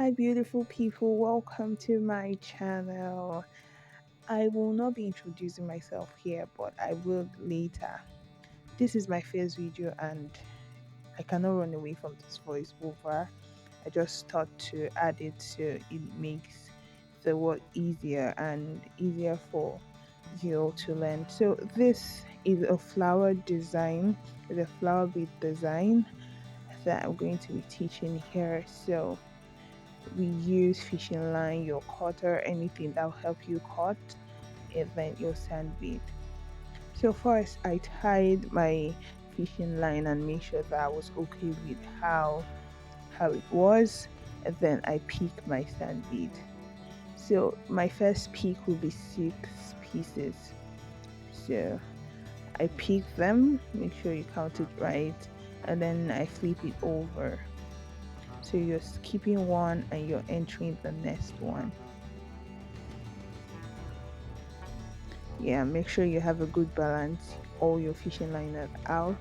Hi, beautiful people. Welcome to my channel. I will not be introducing myself here, but I will later. This is my first video, and I cannot run away from this voiceover. I just thought to add it so it makes the work easier and easier for you all to learn. So, this is a flower design, it's a flower bead design that I'm going to be teaching here. So, we use fishing line, your cutter, anything that will help you cut, and then your sand bead. So first I tied my fishing line and made sure that I was okay with how it was, and then I pick my sand bead. So my first pick will be 6 pieces. So I pick them, make sure you count it right, and then I flip it over. So you're skipping one and you're entering the next one. Yeah, make sure you have a good balance, all your fishing line are out,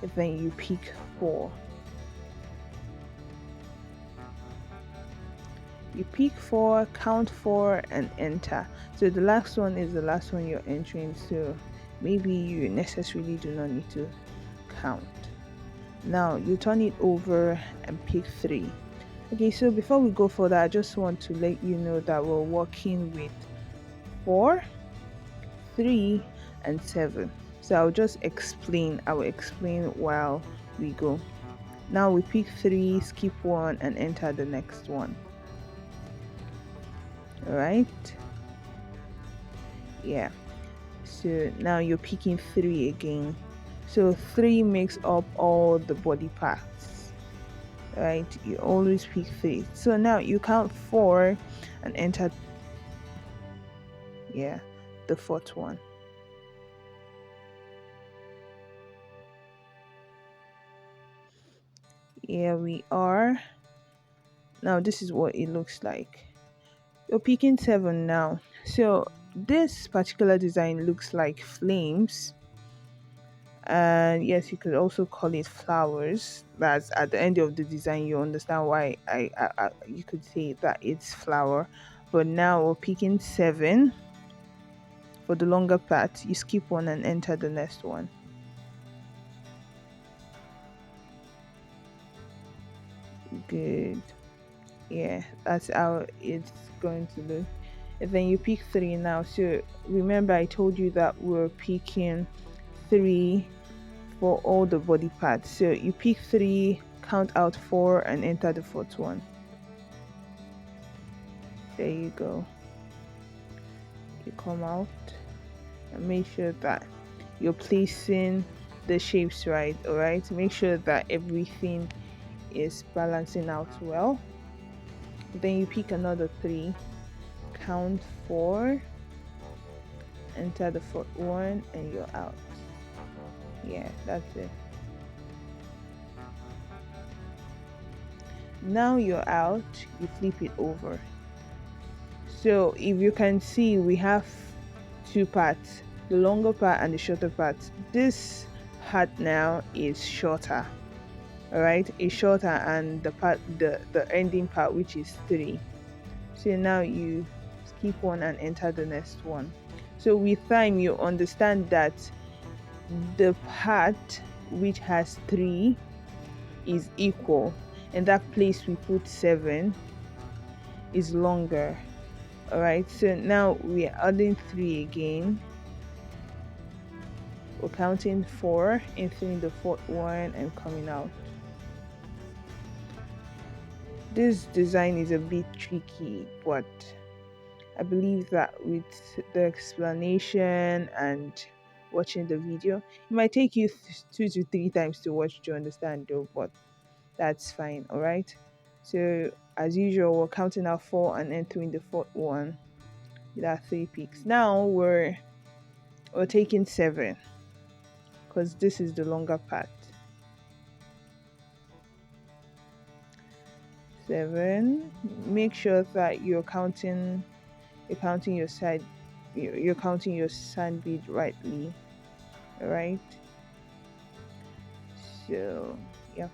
and then you pick 4. You pick 4, count 4, and enter. So the last one is the last one you're entering, so maybe you necessarily do not need to count. Now you turn it over and pick 3. Okay, so before we go further, I just want to let you know that we're working with 4, 3, and 7. So I will explain while we go. Now we pick 3, skip 1, and enter the next one. Alright? Yeah. So now you're picking 3 again. So 3 makes up all the body parts. Right? You always pick 3. So now you count 4 and enter, yeah, the 4th one. Here we are. Now this is what it looks like. You're picking 7 now. So this particular design looks like flames, and yes, you could also call it flowers. That's at the end of the design. You understand why you could say that it's flower. But now we're picking 7 for the longer part. You skip one and enter the next one. Good. Yeah, that's how it's going to look. And then you pick 3 now. So remember I told you that we're picking 3 for all the body parts. So you pick 3, count out 4, and enter the 4th one. There you go. You come out and make sure that you're placing the shapes right. All right, make sure that everything is balancing out well. Then you pick another 3, count 4, enter the 4th one, and you're out. Yeah, that's it. Now you're out, you flip it over. So if you can see, we have 2 parts, the longer part and the shorter part. This hat now is shorter. All right, it's shorter, and the ending part, which is 3. So now you skip one and enter the next one. So with time you understand that the part which has 3 is equal, and that place we put 7 is longer. All right, so now we are adding 3 again. We're counting 4, entering the 4th one, and coming out. This design is a bit tricky, but I believe that with the explanation and watching the video, it might take you 2 to 3 times to watch to understand though, but that's fine. All right, so as usual, we're counting out 4 and entering the 4th one with our 3 picks. Now we're taking 7 because this is the longer part. 7. Make sure that you're counting your side, you're counting your sand bead rightly. All right, so yeah,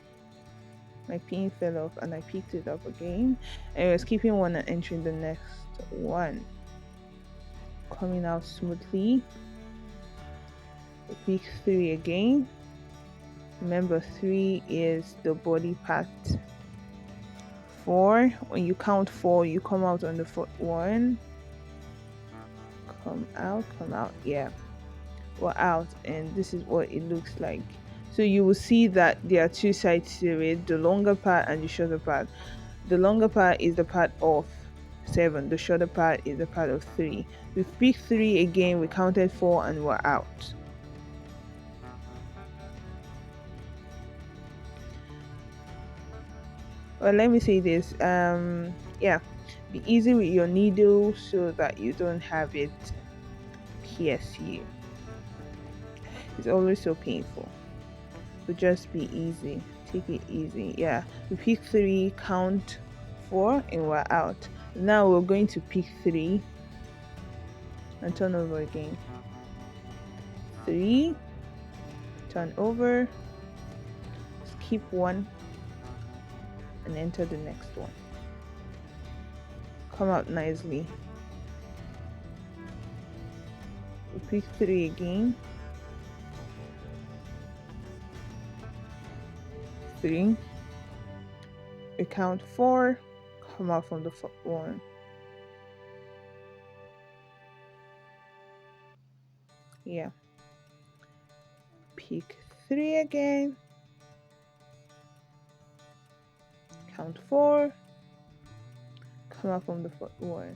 My pin fell off and I picked it up again. And I was keeping one and entering the next one. Coming out smoothly. Pick 3 again. Remember, 3 is the body part. 4, when you count 4, you come out on the fourth one. Come out, yeah. We're out, and this is what it looks like. So you will see that there are two sides to it, the longer part and the shorter part. The longer part is the part of 7, the shorter part is the part of 3. We picked 3 again, we counted 4 and we're out. Well, let me say this, yeah, be easy with your needle so that you don't have it pierce you. It's always so painful, so just be easy, take it easy. Yeah, we pick 3, count 4 and we're out. Now we're going to pick 3 and turn over again. 3, turn over, skip 1 and enter the next one. Come out nicely. We pick 3 again. 3, we count 4, come out from the one. Yeah, pick 3 again, count 4, come out from the one.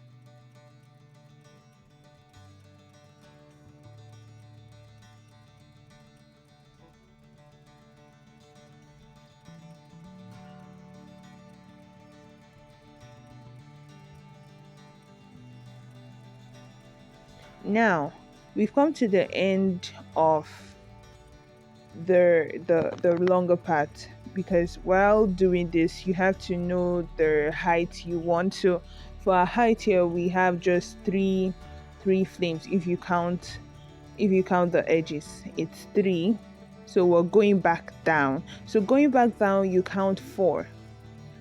Now we've come to the end of the longer part, because while doing this you have to know the height you want. So for our height here we have just three flames. If you count the edges, it's 3. So we're going back down. So going back down, you count 4,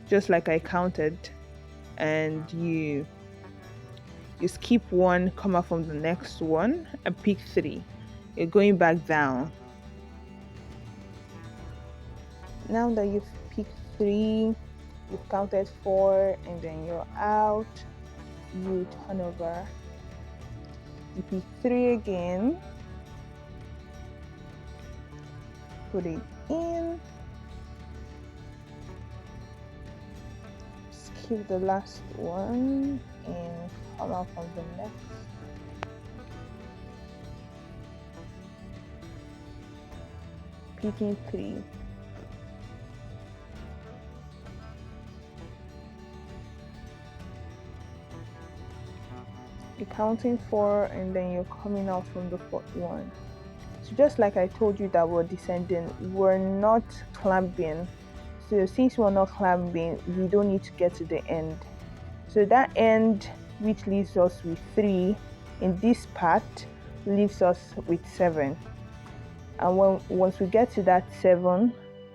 just like I counted, and you skip 1, come out from the next one and pick 3. You're going back down. Now that you've picked 3, you've counted 4 and then you're out, you turn over, you pick 3 again, put it in, skip the last one and come out from the next. Picking 3. You're counting 4 and then you're coming out from the fourth one. So just like I told you that we're descending, we're not clamping. So since we're not clamping, we don't need to get to the end. So that end, which leaves us with 3 in this part, leaves us with 7. And once we get to that 7,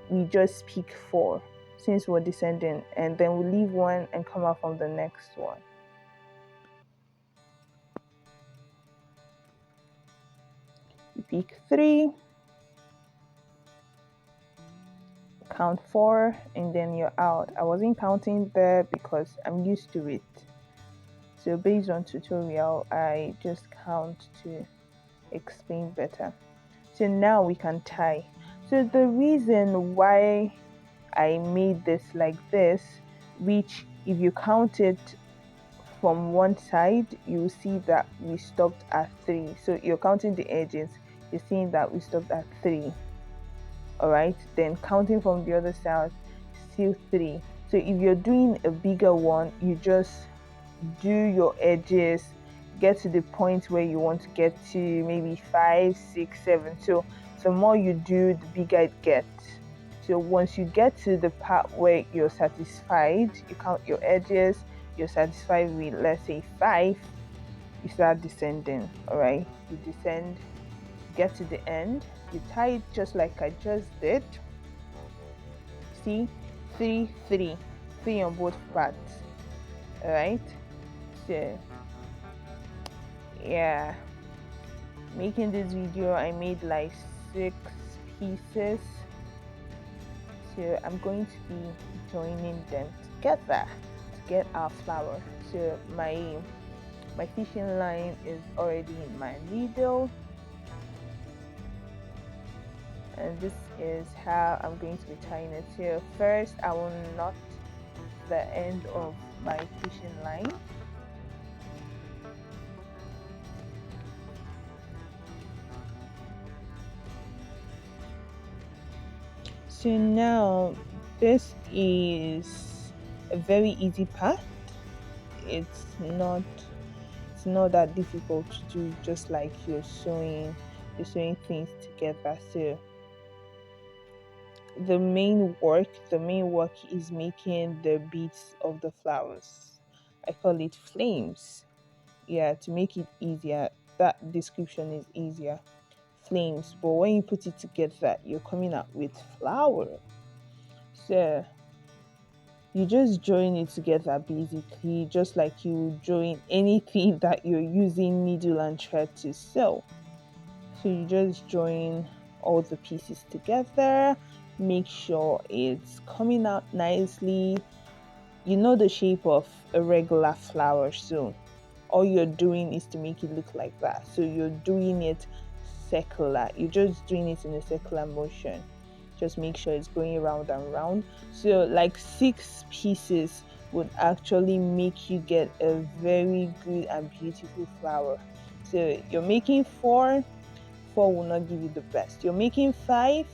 we just pick 4 since we're descending, and then we leave 1 and come out from the next one. You pick 3, count 4, and then you're out. I wasn't counting there because I'm used to it. So based on tutorial, I just count to explain better. So now we can tie. So the reason why I made this like this, which if you count it from one side, you will see that we stopped at 3. So you're counting the edges, you're seeing that we stopped at 3. All right, then counting from the other side, still 3. So if you're doing a bigger one, you just do your edges, get to the point where you want to get to, maybe 5, 6, 7. So the more you do, the bigger it gets. So once you get to the part where you're satisfied, you count your edges, you're satisfied with, let's say, 5, you start descending. All right, you descend, get to the end, you tie it just like I just did. See, three on both parts. All right. So yeah, making this video, I made like 6 pieces. So I'm going to be joining them together to get our flower. So my fishing line is already in my needle, and this is how I'm going to be tying it. So first I will knot the end of my fishing line. So now this is a very easy part. It's not it's not that difficult to do, just like you're sewing things together. So the main work is making the beads of the flowers. I call it flames. Yeah, to make it easier, that description is easier. Flames, but when you put it together, you're coming out with flower. So you just join it together basically, just like you join anything that you're using needle and thread to sew. So you just join all the pieces together, make sure it's coming out nicely. You know the shape of a regular flower, so all you're doing is to make it look like that. So you're doing it circular, you're just doing it in a circular motion. Just make sure it's going round and round. So like 6 pieces would actually make you get a very good and beautiful flower. So you're making four will not give you the best. You're making five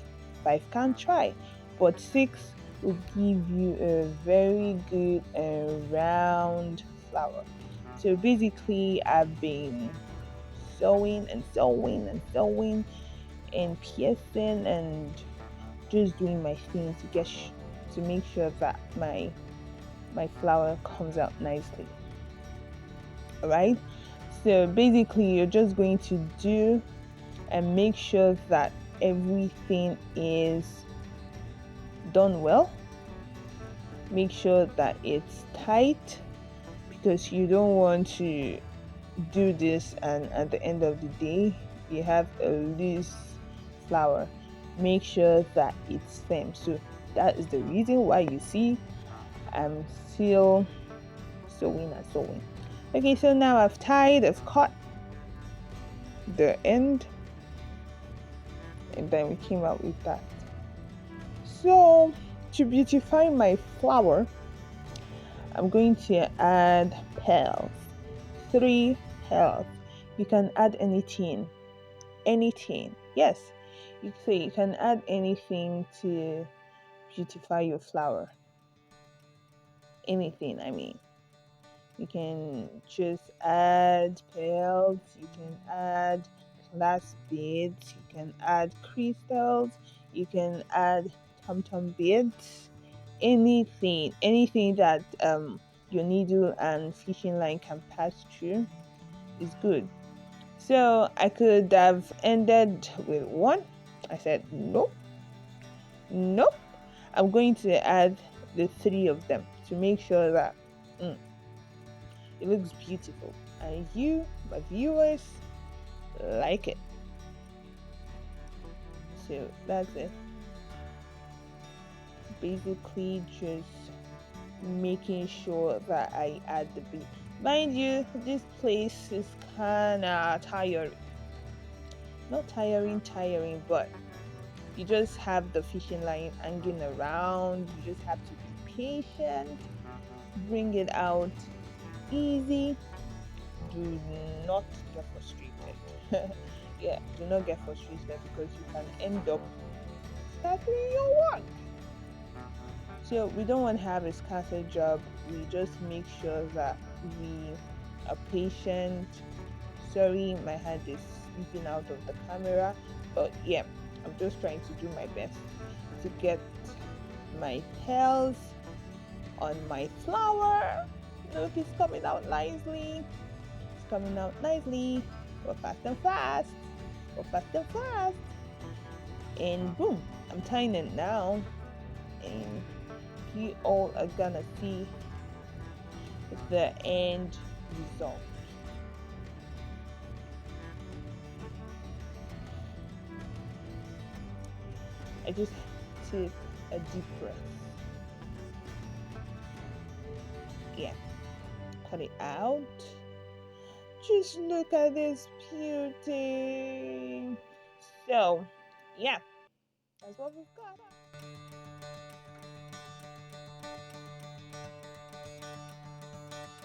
can try, but 6 will give you a very good and round flower. So basically, I've been sewing and sewing and sewing and piercing and just doing my thing to to make sure that my flower comes out nicely. All right. So basically, you're just going to do and make sure that everything is done well. Make sure that it's tight, because you don't want to do this and at the end of the day you have a loose flower. Make sure that it's firm. So that is the reason why you see I'm still sewing and sewing. Okay, so now I've cut the end, and then we came out with that. So to beautify my flower, I'm going to add pearls. 3 pearls. You can add anything. Anything. Yes. You can add anything to beautify your flower. Anything, I mean. You can just add pearls, you can add glass beads, you can add crystals, you can add tom-tom beads, anything that your needle and fishing line can pass through is good. So I could have ended with one. I said nope, nope. I'm going to add the 3 of them to make sure that it looks beautiful and you, my viewers, like it. So that's it. Basically just making sure that I add the bead. Mind you, this place is kinda tiring. Not tiring, but you just have the fishing line hanging around. You just have to be patient, bring it out easy. Do not get frustrated. Yeah, do not get frustrated, because you can end up scattering your work. So we don't want to have a scattered job. We just make sure that we are patient. Sorry, my hand is slipping out of the camera, but yeah, I'm just trying to do my best to get my tails on my flower. Look, it's coming out nicely. It's coming out nicely. Go fast and fast. Go fast and fast. And boom, I'm tying it now. And you all are gonna see the end result. I just take a deep breath. Yeah, cut it out. Just look at this beauty. So, yeah, that's what we've got.